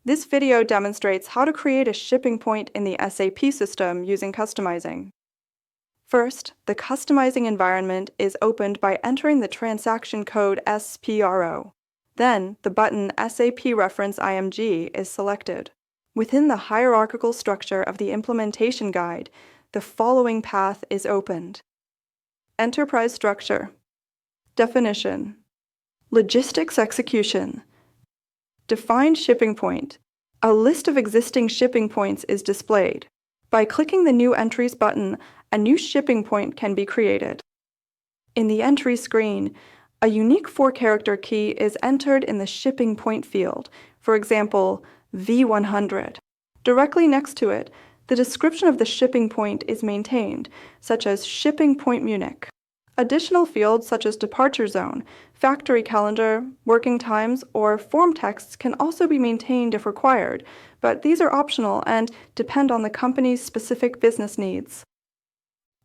This video demonstrates how to create a shipping point in the SAP system using customizing. First, the customizing environment is opened by entering the transaction code SPRO. Then, the button SAP Reference IMG is selected. Within the hierarchical structure of the implementation guide, the following path is opened. Enterprise structure. Definition. Logistics execution. Define shipping point. A list of existing shipping points is displayed. By clicking the New Entries button, a new shipping point can be created. In the entry screen, a unique 4-character key is entered in the shipping point field, for example, V100. Directly next to it, the description of the shipping point is maintained, such as Shipping Point Munich. Additional fields such as departure zone, factory calendar, working times, or form texts can also be maintained if required, but these are optional and depend on the company's specific business needs.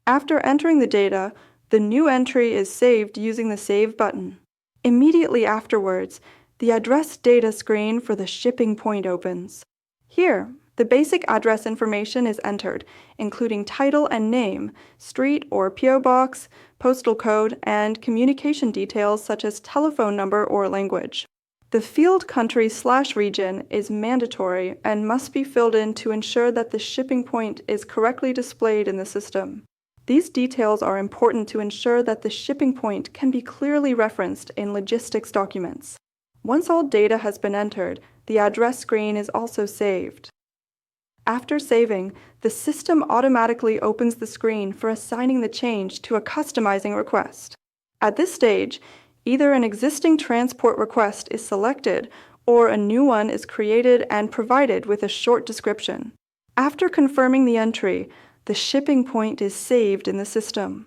After entering the data, the new entry is saved using the Save button. Immediately afterwards, the address data screen for the shipping point opens. Here, the basic address information is entered, including title and name, street or PO box, postal code, and communication details such as telephone number or language. The field country/region is mandatory and must be filled in to ensure that the shipping point is correctly displayed in the system. These details are important to ensure that the shipping point can be clearly referenced in logistics documents. Once all data has been entered, the address screen is also saved. After saving, the system automatically opens the screen for assigning the change to a customizing request. At this stage, either an existing transport request is selected or a new one is created and provided with a short description. After confirming the entry, the shipping point is saved in the system.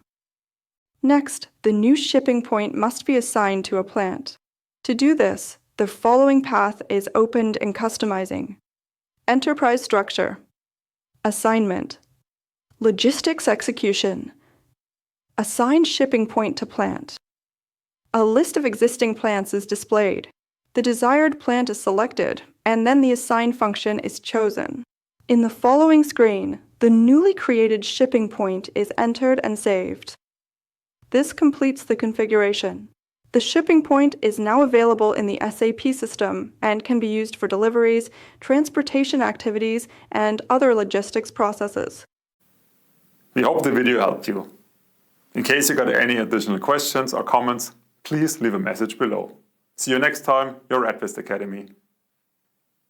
Next, the new shipping point must be assigned to a plant. To do this, the following path is opened in customizing. Enterprise structure. Assignment. Logistics execution. Assign shipping point to plant. A list of existing plants is displayed. The desired plant is selected, and then the assign function is chosen. In the following screen, the newly created shipping point is entered and saved. This completes the configuration. The shipping point is now available in the SAP system and can be used for deliveries, transportation activities, and other logistics processes. We hope the video helped you. In case you got any additional questions or comments, please leave a message below. See you next time, your advist-Academy.